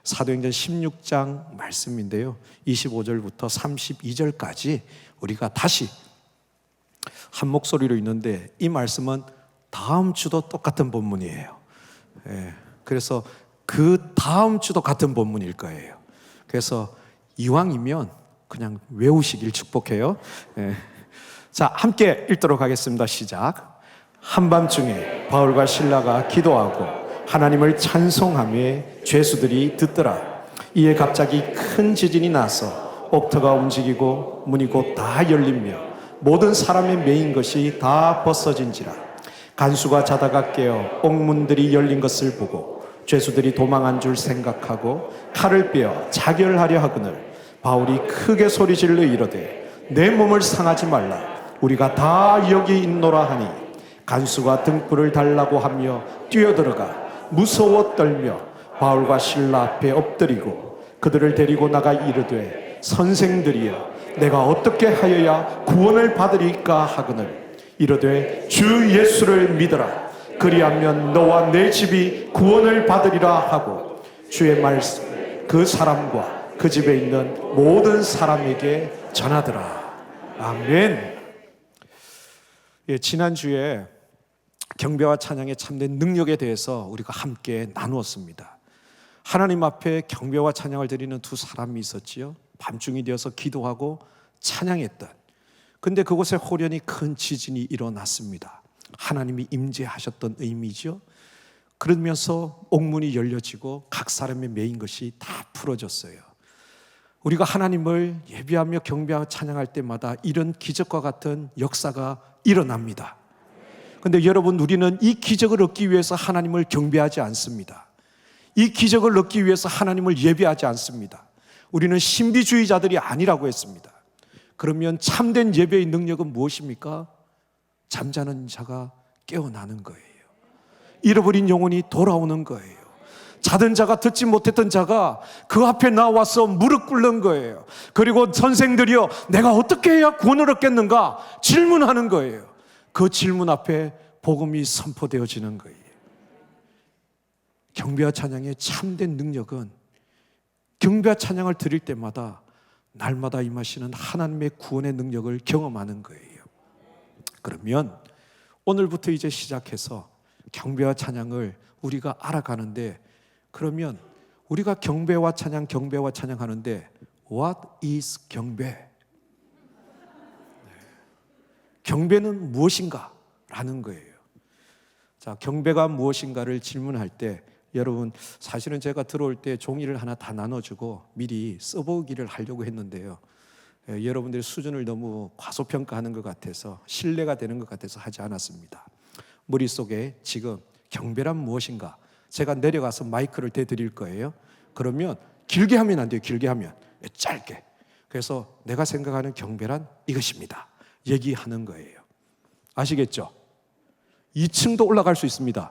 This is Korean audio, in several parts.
사도행전 16장 말씀인데요, 25절부터 32절까지 우리가 다시 한 목소리로 읽는데, 이 말씀은 다음 주도 똑같은 본문이에요. 그래서 그 다음 주도 같은 본문일 거예요. 그래서 이왕이면 그냥 외우시길 축복해요. 자, 함께 읽도록 하겠습니다. 시작. 한밤중에 바울과 실라가 기도하고 하나님을 찬송하며 죄수들이 듣더라. 이에 갑자기 큰 지진이 나서 옥터가 움직이고 문이 곧 다 열리며 모든 사람의 매인 것이 다 벗어진지라. 간수가 자다가 깨어 옥문들이 열린 것을 보고 죄수들이 도망한 줄 생각하고 칼을 빼어 자결하려 하거늘 바울이 크게 소리질러 이르되 내 몸을 상하지 말라. 우리가 다 여기 있노라 하니 간수가 등불을 달라고 하며 뛰어들어가 무서워 떨며 바울과 실라 앞에 엎드리고 그들을 데리고 나가 이르되 선생들이여 내가 어떻게 하여야 구원을 받으리까 하거늘 이르되 주 예수를 믿어라. 그리하면 너와 내 집이 구원을 받으리라 하고 주의 말씀 그 사람과 그 집에 있는 모든 사람에게 전하더라. 아멘. 지난주에 경배와 찬양의 참된 능력에 대해서 우리가 함께 나누었습니다. 하나님 앞에 경배와 찬양을 드리는 두 사람이 있었지요. 밤중이 되어서 기도하고 찬양했던. 근데 그곳에 호련히 큰 지진이 일어났습니다. 하나님이 임재하셨던 의미죠. 그러면서 옥문이 열려지고 각 사람의 매인 것이 다 풀어졌어요. 우리가 하나님을 예배하며 경배하며 찬양할 때마다 이런 기적과 같은 역사가 일어납니다. 그런데 여러분, 우리는 이 기적을 얻기 위해서 하나님을 경배하지 않습니다. 이 기적을 얻기 위해서 하나님을 예배하지 않습니다. 우리는 신비주의자들이 아니라고 했습니다. 그러면 참된 예배의 능력은 무엇입니까? 잠자는 자가 깨어나는 거예요. 잃어버린 영혼이 돌아오는 거예요. 자던 자가 듣지 못했던 자가 그 앞에 나와서 무릎 꿇는 거예요. 그리고 선생들이여 내가 어떻게 해야 구원을 얻겠는가 질문하는 거예요. 그 질문 앞에 복음이 선포되어지는 거예요. 경배와 찬양의 참된 능력은 경배와 찬양을 드릴 때마다 날마다 임하시는 하나님의 구원의 능력을 경험하는 거예요. 그러면 오늘부터 이제 시작해서 경배와 찬양을 우리가 알아가는데, 그러면 우리가 경배와 찬양 하는데 What is 경배? 경배는 무엇인가? 라는 거예요. 자, 경배가 무엇인가를 질문할 때 여러분, 사실은 제가 들어올 때 종이를 하나 다 나눠주고 미리 써보기를 하려고 했는데요, 여러분들의 수준을 너무 과소평가하는 것 같아서, 신뢰가 되는 것 같아서 하지 않았습니다. 머릿속에 지금 경배란 무엇인가, 제가 내려가서 마이크를 대드릴 거예요. 그러면 길게 하면 안 돼요. 길게 하면 짧게. 그래서 내가 생각하는 경배란 이것입니다 얘기하는 거예요. 아시겠죠? 2층도 올라갈 수 있습니다.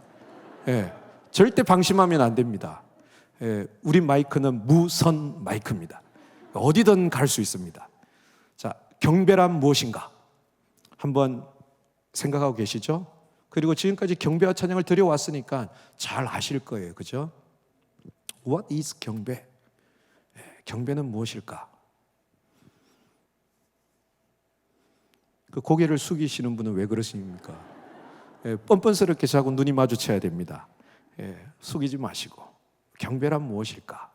절대 방심하면 안 됩니다. 우리 마이크는 무선 마이크입니다. 어디든 갈 수 있습니다. 자, 경배란 무엇인가 한번 생각하고 계시죠? 그리고 지금까지 경배와 찬양을 드려왔으니까 잘 아실 거예요. 그죠? What is 경배? 경배는 무엇일까? 그 고개를 숙이시는 분은 왜 그러십니까? 뻔뻔스럽게 자꾸 눈이 마주쳐야 됩니다. 숙이지 마시고. 경배란 무엇일까?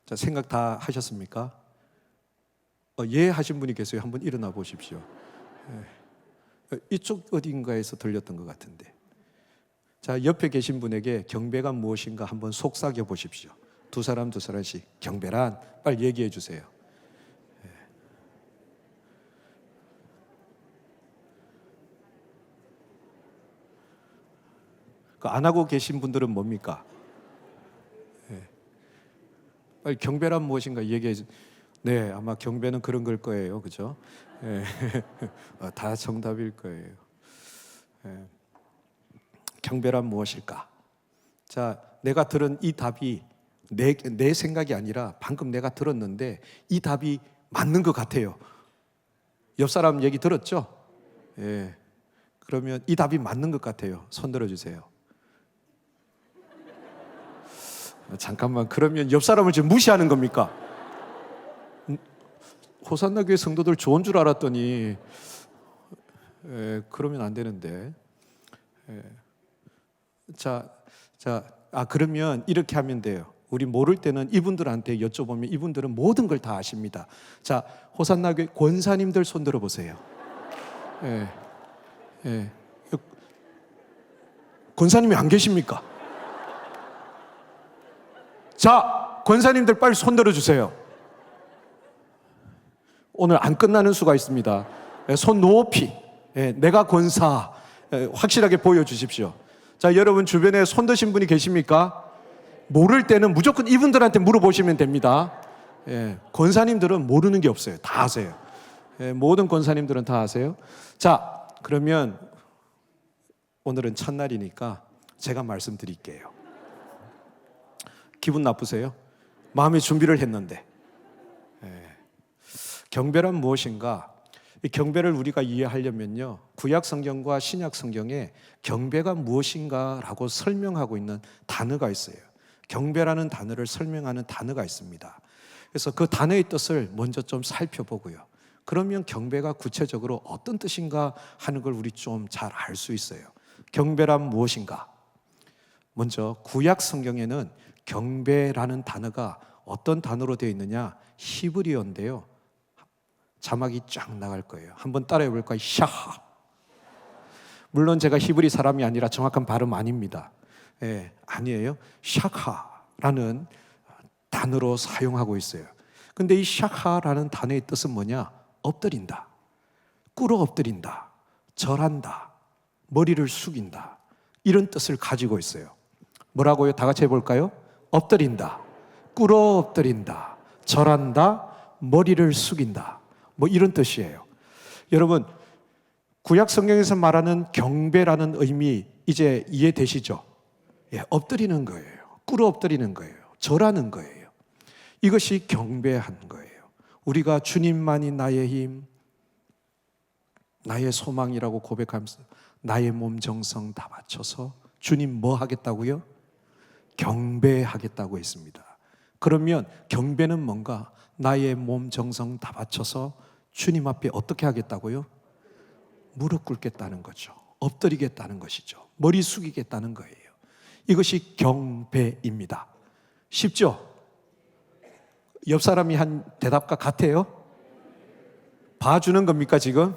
자, 생각 다 하셨습니까? 예 하신 분이 계세요. 한번 일어나 보십시오. 이쪽 어딘가에서 들렸던 것 같은데. 자, 옆에 계신 분에게 경배가 무엇인가 한번 속삭여 보십시오. 두 사람씩 경배란 빨리 얘기해 주세요. 안 하고 계신 분들은 뭡니까? 빨리 경배란 무엇인가 얘기해 주세요. 네, 아마 경배는 그런 걸 거예요. 그죠? 다 정답일 거예요. 경배란 무엇일까? 자, 내가 들은 이 답이 내 생각이 아니라 방금 내가 들었는데 이 답이 맞는 것 같아요. 옆 사람 얘기 들었죠? 그러면 이 답이 맞는 것 같아요. 손 들어주세요. 잠깐만, 그러면 옆 사람을 지금 무시하는 겁니까? 호산나 교회 성도들 좋은 줄 알았더니 그러면 안 되는데. 그러면 이렇게 하면 돼요. 우리 모를 때는 이분들한테 여쭤보면 이분들은 모든 걸 다 아십니다. 자, 호산나 교회 권사님들 손 들어보세요. 권사님이 안 계십니까? 자, 권사님들 빨리 손 들어주세요. 오늘 안 끝나는 수가 있습니다. 손 높이. 내가 권사. 확실하게 보여주십시오. 자, 여러분 주변에 손 드신 분이 계십니까? 모를 때는 무조건 이분들한테 물어보시면 됩니다. 권사님들은 모르는 게 없어요. 다 아세요. 모든 권사님들은 다 아세요. 자, 그러면 오늘은 첫날이니까 제가 말씀드릴게요. 기분 나쁘세요? 마음의 준비를 했는데. 경배란 무엇인가? 이 경배를 우리가 이해하려면요, 구약 성경과 신약 성경에 경배가 무엇인가라고 설명하고 있는 단어가 있어요. 경배라는 단어를 설명하는 단어가 있습니다. 그래서 그 단어의 뜻을 먼저 좀 살펴보고요. 그러면 경배가 구체적으로 어떤 뜻인가 하는 걸 우리 좀 잘 알 수 있어요. 경배란 무엇인가? 먼저 구약 성경에는 경배라는 단어가 어떤 단어로 되어 있느냐? 히브리어인데요. 자막이 쫙 나갈 거예요. 한번 따라해 볼까요? 샤하. 물론 제가 히브리 사람이 아니라 정확한 발음 아닙니다. 아니에요. 샤카라는 단어로 사용하고 있어요. 근데 이 샤카라는 단어의 뜻은 뭐냐? 엎드린다, 꿇어 엎드린다, 절한다, 머리를 숙인다, 이런 뜻을 가지고 있어요. 뭐라고요? 다 같이 해볼까요? 엎드린다, 꿇어 엎드린다, 절한다, 머리를 숙인다, 뭐 이런 뜻이에요. 여러분, 구약 성경에서 말하는 경배라는 의미 이제 이해되시죠? 엎드리는 거예요. 꿇어 엎드리는 거예요. 절하는 거예요. 이것이 경배하는 거예요. 우리가 주님만이 나의 힘, 나의 소망이라고 고백하면서 나의 몸 정성 다 바쳐서 주님 뭐 하겠다고요? 경배하겠다고 했습니다. 그러면 경배는 뭔가? 나의 몸 정성 다 바쳐서 주님 앞에 어떻게 하겠다고요? 무릎 꿇겠다는 거죠. 엎드리겠다는 것이죠. 머리 숙이겠다는 거예요. 이것이 경배입니다. 쉽죠? 옆 사람이 한 대답과 같아요? 봐주는 겁니까 지금?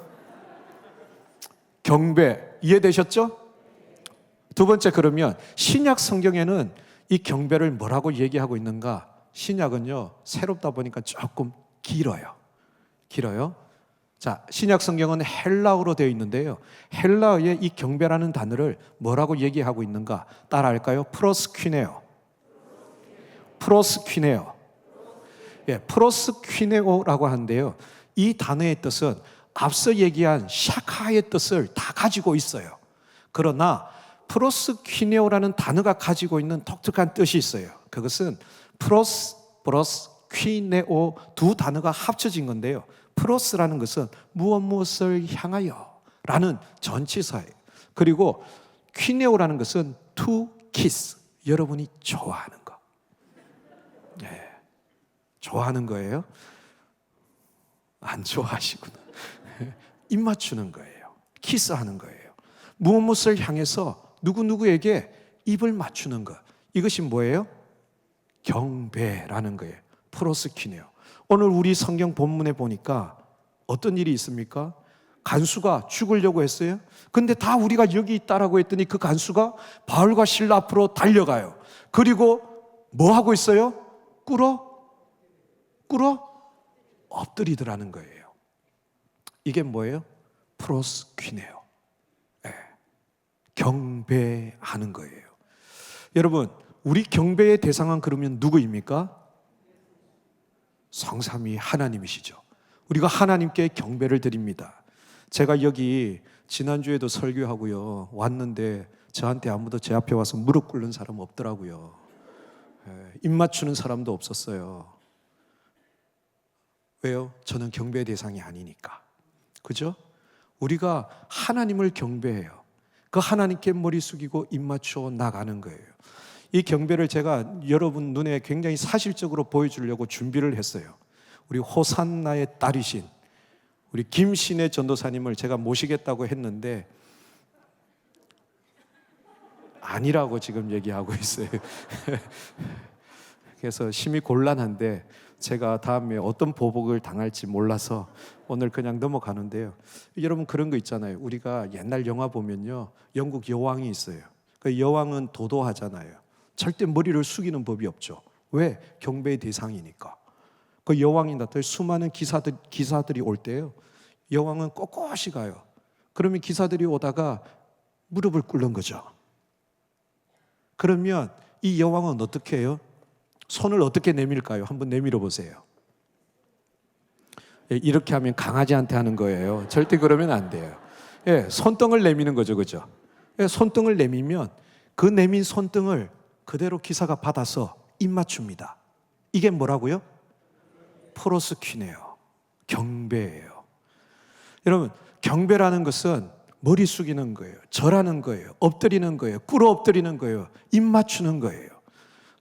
경배 이해되셨죠? 두 번째, 그러면 신약 성경에는 이 경배를 뭐라고 얘기하고 있는가? 신약은요, 새롭다 보니까 조금 길어요. 자, 신약 성경은 헬라어로 되어 있는데요, 헬라어의 이 경배라는 단어를 뭐라고 얘기하고 있는가? 따라 할까요? 프로스퀴네오. 프로스퀴네오라고 하는데요, 이 단어의 뜻은 앞서 얘기한 샤카의 뜻을 다 가지고 있어요. 그러나 프로스퀴네오라는 단어가 가지고 있는 독특한 뜻이 있어요. 그것은 플러스 퀴네오 두 단어가 합쳐진 건데요, 프로스라는 것은 무엇을 향하여 라는 전치사예요. 그리고 퀴네오라는 것은 to kiss, 여러분이 좋아하는 거. 좋아하는 거예요? 안 좋아하시구나. 입 맞추는 거예요. 키스하는 거예요. 무엇을 향해서 누구누구에게 입을 맞추는 것. 이것이 뭐예요? 경배라는 거예요. 프로스키네요. 오늘 우리 성경 본문에 보니까 어떤 일이 있습니까? 간수가 죽으려고 했어요. 근데 다 우리가 여기 있다라고 했더니 그 간수가 바울과 실라 앞으로 달려가요. 그리고 뭐 하고 있어요? 꿇어 엎드리더라는 거예요. 이게 뭐예요? 프로스퀴네요. 경배하는 거예요. 여러분, 우리 경배의 대상은 그러면 누구입니까? 성삼위 하나님이시죠. 우리가 하나님께 경배를 드립니다. 제가 여기 지난주에도 설교하고요, 왔는데 저한테 아무도 제 앞에 와서 무릎 꿇는 사람 없더라고요. 입 맞추는 사람도 없었어요. 왜요? 저는 경배의 대상이 아니니까. 그죠? 우리가 하나님을 경배해요. 그 하나님께 머리 숙이고 입 맞춰 나가는 거예요. 이 경배를 제가 여러분 눈에 굉장히 사실적으로 보여주려고 준비를 했어요. 우리 호산나의 딸이신 우리 김신혜 전도사님을 제가 모시겠다고 했는데 아니라고 지금 얘기하고 있어요. 그래서 심히 곤란한데 제가 다음에 어떤 보복을 당할지 몰라서 오늘 그냥 넘어가는데요. 여러분 그런 거 있잖아요. 우리가 옛날 영화 보면요, 영국 여왕이 있어요. 그 여왕은 도도하잖아요. 절대 머리를 숙이는 법이 없죠. 왜? 경배의 대상이니까. 그 여왕이 나타나 수많은 기사들이 올 때요, 여왕은 꼿꼿이 가요. 그러면 기사들이 오다가 무릎을 꿇는 거죠. 그러면 이 여왕은 어떻게 해요? 손을 어떻게 내밀까요? 한번 내밀어 보세요. 이렇게 하면 강아지한테 하는 거예요. 절대 그러면 안 돼요. 손등을 내미는 거죠, 그죠? 손등을 내밀면 그 내민 손등을 그대로 기사가 받아서 입 맞춥니다. 이게 뭐라고요? 프로스퀴네요. 경배예요. 여러분, 경배라는 것은 머리 숙이는 거예요. 절하는 거예요. 엎드리는 거예요. 꿇어 엎드리는 거예요. 입 맞추는 거예요.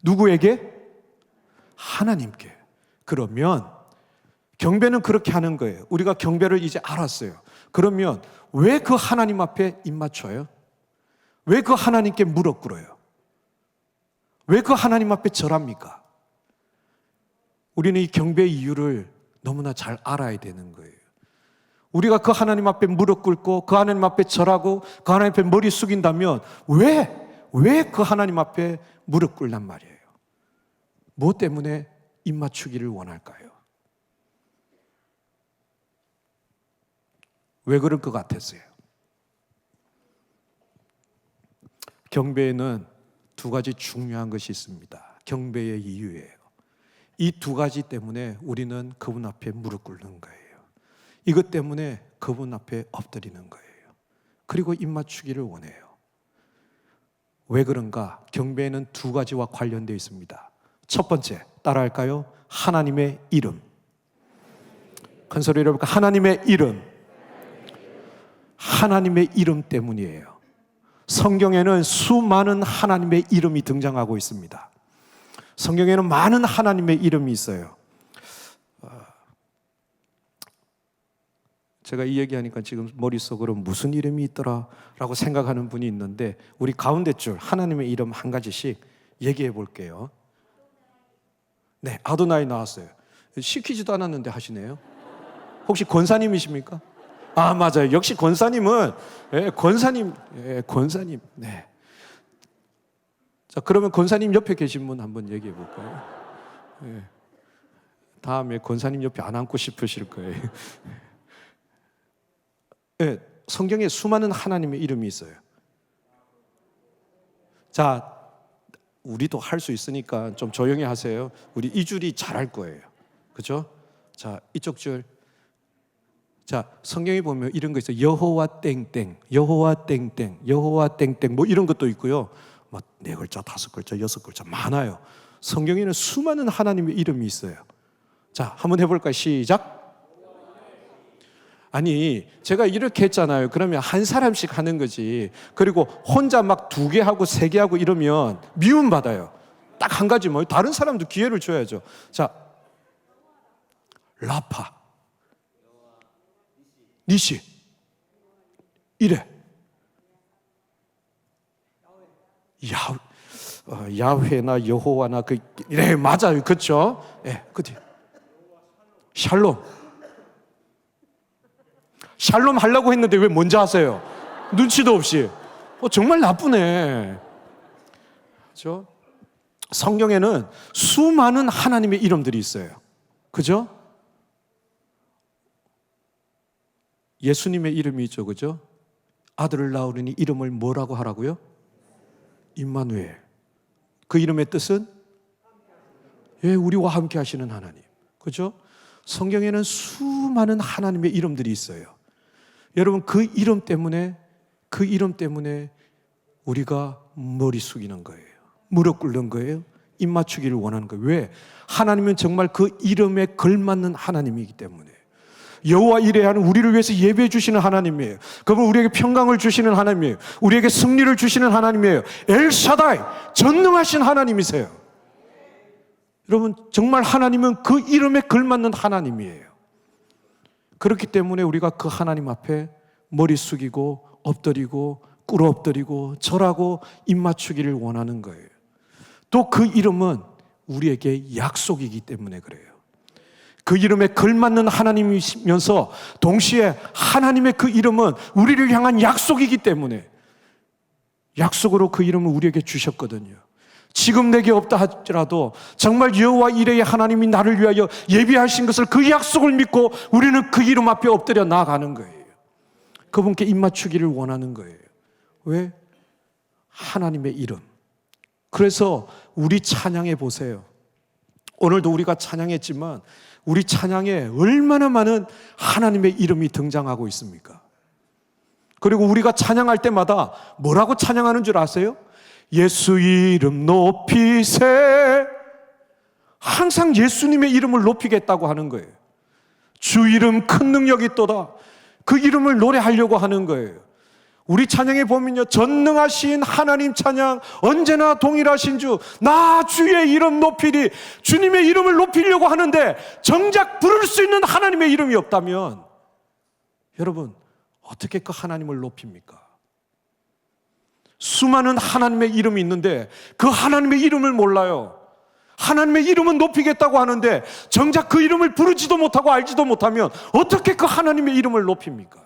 누구에게? 하나님께. 그러면 경배는 그렇게 하는 거예요. 우리가 경배를 이제 알았어요. 그러면 왜 그 하나님 앞에 입 맞춰요? 왜 그 하나님께 무릎 꿇어요? 왜 그 하나님 앞에 절합니까? 우리는 이 경배의 이유를 너무나 잘 알아야 되는 거예요. 우리가 그 하나님 앞에 무릎 꿇고 그 하나님 앞에 절하고 그 하나님 앞에 머리 숙인다면 왜 그 하나님 앞에 무릎 꿇란 말이에요? 무엇 때문에 입 맞추기를 원할까요? 왜 그럴 것 같았어요? 경배에는 두 가지 중요한 것이 있습니다. 경배의 이유예요. 이 두 가지 때문에 우리는 그분 앞에 무릎 꿇는 거예요. 이것 때문에 그분 앞에 엎드리는 거예요. 그리고 입 맞추기를 원해요. 왜 그런가? 경배에는 두 가지와 관련되어 있습니다. 첫 번째, 따라할까요? 하나님의 이름. 큰 소리로 해볼까? 하나님의 이름. 하나님의 이름 때문이에요. 성경에는 수많은 하나님의 이름이 등장하고 있습니다. 성경에는 많은 하나님의 이름이 있어요. 제가 이 얘기하니까 지금 머릿속으로 무슨 이름이 있더라 라고 생각하는 분이 있는데 우리 가운데 줄 하나님의 이름 한 가지씩 얘기해 볼게요. 네, 아도나이 나왔어요. 시키지도 않았는데 하시네요. 혹시 권사님이십니까? 아, 맞아요. 역시 권사님은 권사님. 네. 자, 그러면 권사님 옆에 계신 분 한번 얘기해 볼까요? 네. 다음에 권사님 옆에 안 앉고 싶으실 거예요. 네, 성경에 수많은 하나님의 이름이 있어요. 자, 우리도 할 수 있으니까 좀 조용히 하세요. 우리 이 줄이 잘할 거예요. 그죠? 자, 이쪽 줄. 자, 성경에 보면 이런 거 있어요. 여호와 땡땡, 여호와 땡땡, 여호와 땡땡 뭐 이런 것도 있고요. 뭐 4글자, 5글자, 6글자 많아요. 성경에는 수많은 하나님의 이름이 있어요. 자, 한번 해볼까요? 시작. 아니, 제가 이렇게 했잖아요. 그러면 한 사람씩 하는 거지. 그리고 혼자 막 2개 하고 3개 하고 이러면 미움 받아요. 딱 한 가지 뭐 다른 사람도 기회를 줘야죠. 자, 라파, 니시, 이래. 야훼나 여호와나 네, 맞아요. 그렇죠? 예, 그치. 샬롬. 샬롬 하려고 했는데 왜 먼저 하세요? 눈치도 없이. 정말 나쁘네. 그렇죠? 성경에는 수많은 하나님의 이름들이 있어요. 그죠? 예수님의 이름이 있죠. 그죠? 아들을 낳으리니 이름을 뭐라고 하라고요? 임마누엘. 그 이름의 뜻은? 예, 우리와 함께 하시는 하나님. 그죠? 성경에는 수많은 하나님의 이름들이 있어요. 여러분, 그 이름 때문에 우리가 머리 숙이는 거예요. 무릎 꿇는 거예요. 입 맞추기를 원하는 거예요. 왜? 하나님은 정말 그 이름에 걸맞는 하나님이기 때문에. 여호와 이레 하는 우리를 위해서 예배해 주시는 하나님이에요. 그분 우리에게 평강을 주시는 하나님이에요. 우리에게 승리를 주시는 하나님이에요. 엘샤다이, 전능하신 하나님이세요. 여러분, 정말 하나님은 그 이름에 걸맞는 하나님이에요. 그렇기 때문에 우리가 그 하나님 앞에 머리 숙이고 엎드리고 꿇어 엎드리고 절하고 입 맞추기를 원하는 거예요. 또 그 이름은 우리에게 약속이기 때문에 그래요. 그 이름에 걸맞는 하나님이시면서 동시에 하나님의 그 이름은 우리를 향한 약속이기 때문에 약속으로 그 이름을 우리에게 주셨거든요. 지금 내게 없다 하더라도 정말 여호와 이레의 하나님이 나를 위하여 예비하신 것을 그 약속을 믿고 우리는 그 이름 앞에 엎드려 나아가는 거예요. 그분께 입 맞추기를 원하는 거예요. 왜? 하나님의 이름. 그래서 우리 찬양해 보세요. 오늘도 우리가 찬양했지만 우리 찬양에 얼마나 많은 하나님의 이름이 등장하고 있습니까? 그리고 우리가 찬양할 때마다 뭐라고 찬양하는 줄 아세요? 예수 이름 높이세. 항상 예수님의 이름을 높이겠다고 하는 거예요. 주 이름 큰 능력이 있도다. 그 이름을 노래하려고 하는 거예요. 우리 찬양에 보면요, 전능하신 하나님 찬양, 언제나 동일하신 주, 나 주의 이름 높이리. 주님의 이름을 높이려고 하는데 정작 부를 수 있는 하나님의 이름이 없다면 여러분, 어떻게 그 하나님을 높입니까? 수많은 하나님의 이름이 있는데 그 하나님의 이름을 몰라요. 하나님의 이름은 높이겠다고 하는데 정작 그 이름을 부르지도 못하고 알지도 못하면 어떻게 그 하나님의 이름을 높입니까?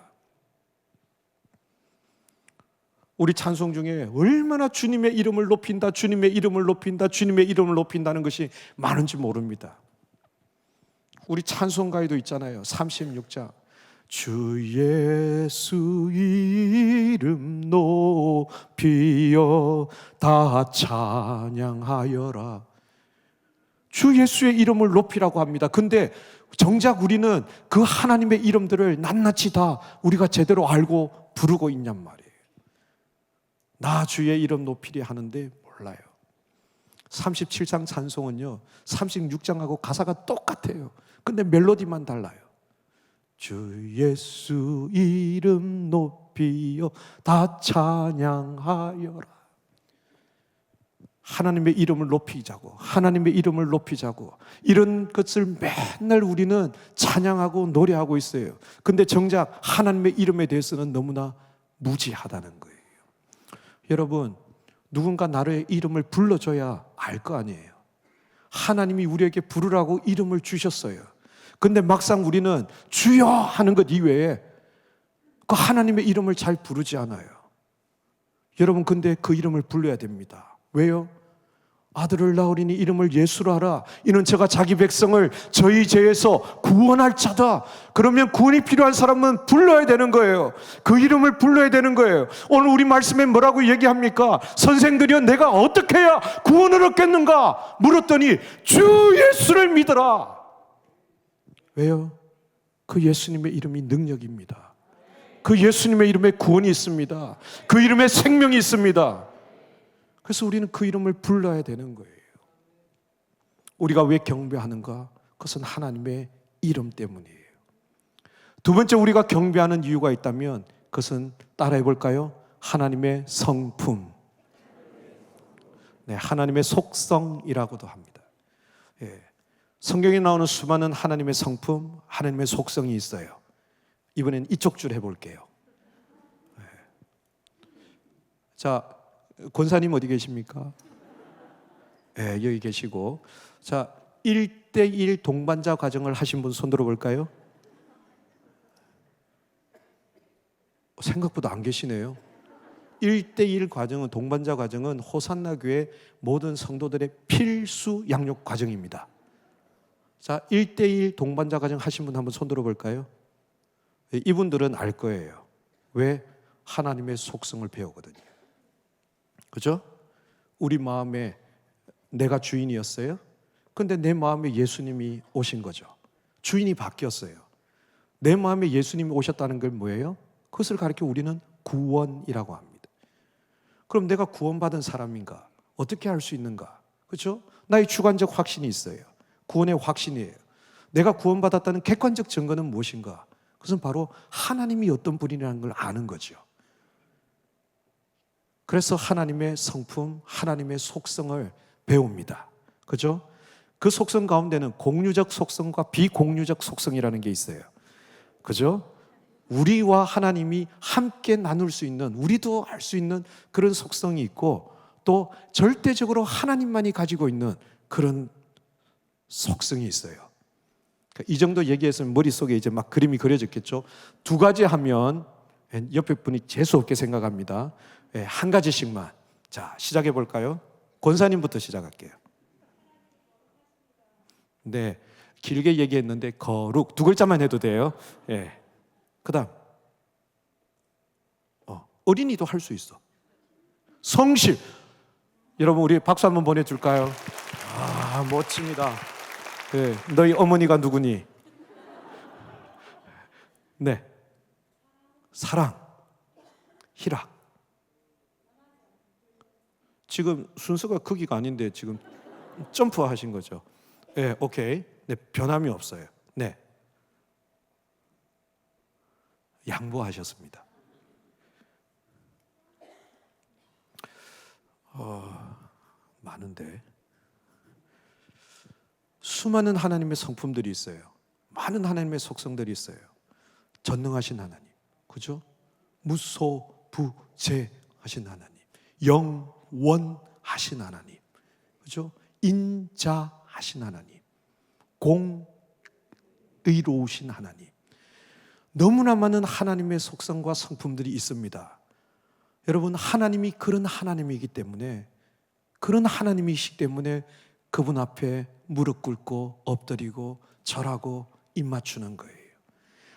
우리 찬송 중에 얼마나 주님의 이름을 높인다, 주님의 이름을 높인다, 주님의 이름을 높인다는 것이 많은지 모릅니다. 우리 찬송가에도 있잖아요. 36장. 주 예수 이름 높이어 다 찬양하여라. 주 예수의 이름을 높이라고 합니다. 근데 정작 우리는 그 하나님의 이름들을 낱낱이 다 우리가 제대로 알고 부르고 있냔 말이에요. 나 주의 이름 높이리 하는데 몰라요. 37장 찬송은요 36장하고 가사가 똑같아요. 근데 멜로디만 달라요. 주 예수 이름 높이어 다 찬양하여라. 하나님의 이름을 높이자고, 하나님의 이름을 높이자고, 이런 것을 맨날 우리는 찬양하고 노래하고 있어요. 근데 정작 하나님의 이름에 대해서는 너무나 무지하다는 거예요. 여러분, 누군가 나의 이름을 불러줘야 알 거 아니에요. 하나님이 우리에게 부르라고 이름을 주셨어요. 근데 막상 우리는 주여 하는 것 이외에 그 하나님의 이름을 잘 부르지 않아요. 여러분, 근데 그 이름을 불러야 됩니다. 왜요? 아들을 낳으리니 이름을 예수로 하라. 이는 저가 자기 백성을 저희 죄에서 구원할 자다. 그러면 구원이 필요한 사람은 불러야 되는 거예요. 그 이름을 불러야 되는 거예요. 오늘 우리 말씀에 뭐라고 얘기합니까? 선생들이여, 내가 어떻게 해야 구원을 얻겠는가? 물었더니 주 예수를 믿어라. 왜요? 그 예수님의 이름이 능력입니다. 그 예수님의 이름에 구원이 있습니다. 그 이름에 생명이 있습니다. 그래서 우리는 그 이름을 불러야 되는 거예요. 우리가 왜 경배하는가? 그것은 하나님의 이름 때문이에요. 두 번째, 우리가 경배하는 이유가 있다면 그것은 따라해 볼까요? 하나님의 성품. 네, 하나님의 속성이라고도 합니다. 예. 성경에 나오는 수많은 하나님의 성품, 하나님의 속성이 있어요. 이번엔 이쪽 줄 해볼게요. 예. 자, 권사님 어디 계십니까? 네, 여기 계시고. 자, 1대1 동반자 과정을 하신 분 손 들어볼까요? 생각보다 안 계시네요. 1대1 과정은, 동반자 과정은 호산나 교회 모든 성도들의 필수 양육 과정입니다. 자, 1대1 동반자 과정 하신 분 한번 손 들어볼까요? 이분들은 알 거예요. 왜? 하나님의 속성을 배우거든요. 그죠? 우리 마음에 내가 주인이었어요. 근데 내 마음에 예수님이 오신 거죠. 주인이 바뀌었어요. 내 마음에 예수님이 오셨다는 건 뭐예요? 그것을 가리켜 우리는 구원이라고 합니다. 그럼 내가 구원받은 사람인가? 어떻게 할 수 있는가? 그렇죠? 나의 주관적 확신이 있어요. 구원의 확신이에요. 내가 구원받았다는 객관적 증거는 무엇인가? 그것은 바로 하나님이 어떤 분이라는 걸 아는 거죠. 그래서 하나님의 성품, 하나님의 속성을 배웁니다. 그죠? 그 속성 가운데는 공유적 속성과 비공유적 속성이라는 게 있어요. 그죠? 우리와 하나님이 함께 나눌 수 있는, 우리도 알 수 있는 그런 속성이 있고, 또 절대적으로 하나님만이 가지고 있는 그런 속성이 있어요. 이 정도 얘기했으면 머릿속에 이제 막 그림이 그려졌겠죠. 두 가지 하면 옆에 분이 재수없게 생각합니다. 한 가지씩만. 자, 시작해 볼까요? 권사님부터 시작할게요. 네, 길게 얘기했는데 거룩 두 글자만 해도 돼요. 그다음 어린이도 할 수 있어. 성실. 여러분 우리 박수 한번 보내줄까요? 아, 멋집니다. 너희 어머니가 누구니? 네, 사랑, 희락. 지금 순서가 거기가 아닌데 지금 점프하신 거죠? 네, 오케이. 네, 변함이 없어요. 네, 양보하셨습니다. 많은데 수많은 하나님의 성품들이 있어요. 많은 하나님의 속성들이 있어요. 전능하신 하나님, 그죠? 무소부재하신 하나님, 영원하신 하나님, 그죠? 인자하신 하나님, 공의로우신 하나님. 너무나 많은 하나님의 속성과 성품들이 있습니다. 여러분, 하나님이 그런 하나님이기 때문에, 그런 하나님이시기 때문에 그분 앞에 무릎 꿇고 엎드리고 절하고 입 맞추는 거예요.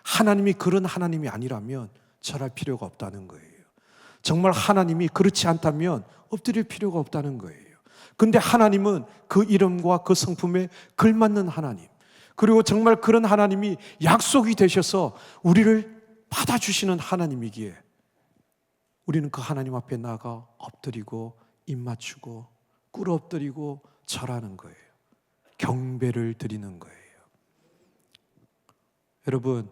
하나님이 그런 하나님이 아니라면 절할 필요가 없다는 거예요. 정말 하나님이 그렇지 않다면 엎드릴 필요가 없다는 거예요. 근데 하나님은 그 이름과 그 성품에 걸맞는 하나님, 그리고 정말 그런 하나님이 약속이 되셔서 우리를 받아주시는 하나님이기에 우리는 그 하나님 앞에 나가 엎드리고 입 맞추고 꿇어 엎드리고 절하는 거예요. 경배를 드리는 거예요. 여러분,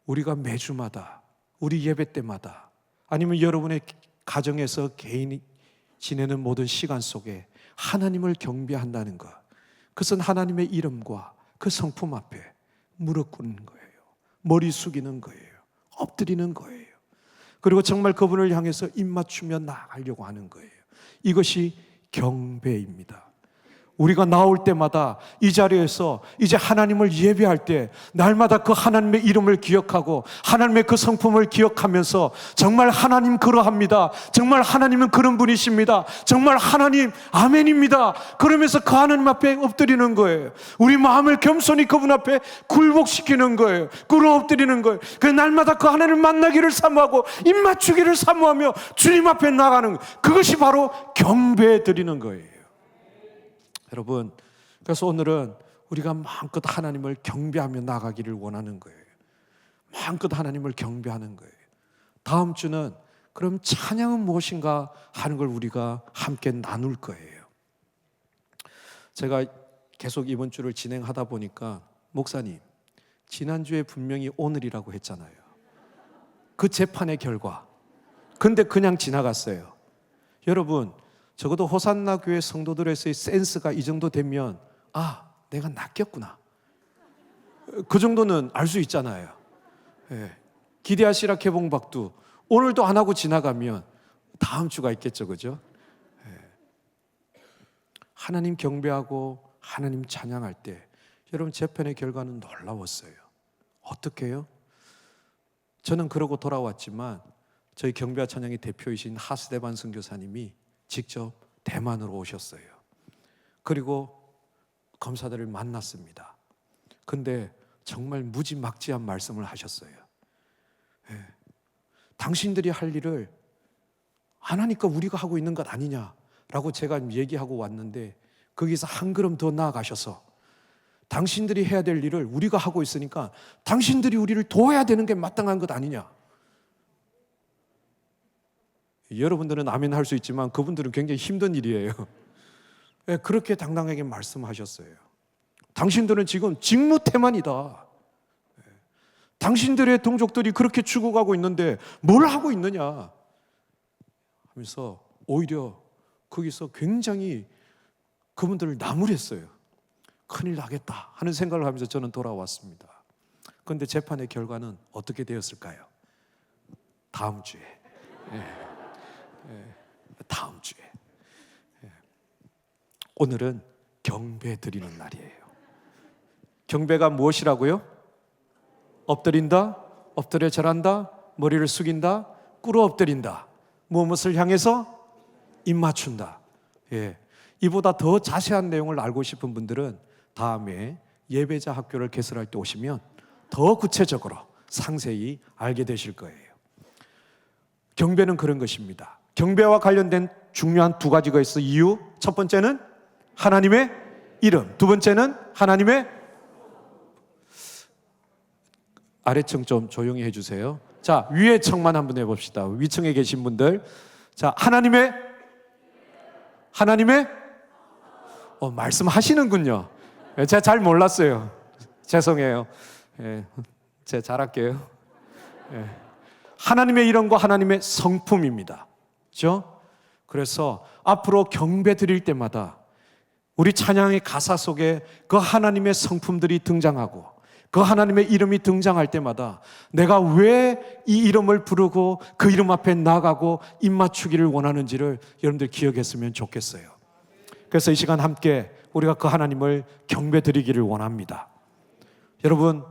우리가 매주마다, 우리 예배 때마다, 아니면 여러분의 가정에서 개인이 지내는 모든 시간 속에 하나님을 경배한다는 것, 그것은 하나님의 이름과 그 성품 앞에 무릎 꿇는 거예요. 머리 숙이는 거예요. 엎드리는 거예요. 그리고 정말 그분을 향해서 입 맞추며 나아가려고 하는 거예요. 이것이 경배입니다. 우리가 나올 때마다 이 자리에서 이제 하나님을 예배할 때 날마다 그 하나님의 이름을 기억하고 하나님의 그 성품을 기억하면서 정말 하나님 그러합니다. 정말 하나님은 그런 분이십니다. 정말 하나님 아멘입니다. 그러면서 그 하나님 앞에 엎드리는 거예요. 우리 마음을 겸손히 그분 앞에 굴복시키는 거예요. 꿇어 엎드리는 거예요. 그 날마다 그 하나님을 만나기를 사모하고 입 맞추기를 사모하며 주님 앞에 나가는 거예요. 그것이 바로 경배 드리는 거예요. 여러분, 그래서 오늘은 우리가 마음껏 하나님을 경배하며 나가기를 원하는 거예요. 마음껏 하나님을 경배하는 거예요. 다음 주는 그럼 찬양은 무엇인가 하는 걸 우리가 함께 나눌 거예요. 제가 계속 이번 주를 진행하다 보니까 목사님, 지난주에 분명히 오늘이라고 했잖아요. 그 재판의 결과. 근데 그냥 지나갔어요. 여러분, 적어도 호산나 교회 성도들에서의 센스가 이 정도 되면 내가 낚였구나. 그 정도는 알 수 있잖아요. 기대하시라 개봉박도 오늘도 안 하고 지나가면 다음 주가 있겠죠, 그죠? 하나님 경배하고 하나님 찬양할 때 여러분 재판의 결과는 놀라웠어요. 어떻게 해요? 저는 그러고 돌아왔지만 저희 경배와 찬양의 대표이신 하스데반 선교사님이 직접 대만으로 오셨어요. 그리고 검사들을 만났습니다. 근데 정말 무지막지한 말씀을 하셨어요. 당신들이 할 일을 안 하니까 우리가 하고 있는 것 아니냐라고 제가 얘기하고 왔는데 거기서 한 걸음 더 나아가셔서 당신들이 해야 될 일을 우리가 하고 있으니까 당신들이 우리를 도와야 되는 게 마땅한 것 아니냐. 여러분들은 아멘 할 수 있지만 그분들은 굉장히 힘든 일이에요. 그렇게 당당하게 말씀하셨어요. 당신들은 지금 직무태만이다. 당신들의 동족들이 그렇게 죽어가고 있는데 뭘 하고 있느냐 하면서 오히려 거기서 굉장히 그분들을 나무랬어요. 큰일 나겠다 하는 생각을 하면서 저는 돌아왔습니다. 그런데 재판의 결과는 어떻게 되었을까요? 다음 주에. 다음 주에. 오늘은 경배 드리는 날이에요. 경배가 무엇이라고요? 엎드린다, 엎드려 절한다, 머리를 숙인다, 꿇어 엎드린다. 무엇을 향해서? 입 맞춘다. 이보다 더 자세한 내용을 알고 싶은 분들은 다음에 예배자 학교를 개설할 때 오시면 더 구체적으로 상세히 알게 되실 거예요. 경배는 그런 것입니다. 경배와 관련된 중요한 두 가지가 있어. 이유. 첫 번째는 하나님의 이름, 두 번째는 하나님의 아래층 좀 조용히 해주세요. 자, 위에 층만 한번 해봅시다. 위층에 계신 분들, 자, 하나님의 말씀하시는군요. 제가 잘 몰랐어요. 죄송해요. 제가 잘할게요. 하나님의 이름과 하나님의 성품입니다. 그렇죠? 그래서 앞으로 경배 드릴 때마다 우리 찬양의 가사 속에 그 하나님의 성품들이 등장하고 그 하나님의 이름이 등장할 때마다 내가 왜 이 이름을 부르고 그 이름 앞에 나가고 입 맞추기를 원하는지를 여러분들 기억했으면 좋겠어요. 그래서 이 시간 함께 우리가 그 하나님을 경배 드리기를 원합니다. 여러분,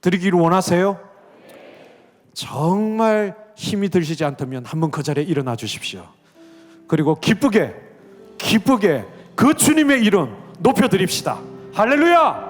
드리기를 원하세요? 정말 힘이 드시지 않다면 한번 그 자리에 일어나 주십시오. 그리고 기쁘게 그 주님의 이름 높여 드립시다. 할렐루야!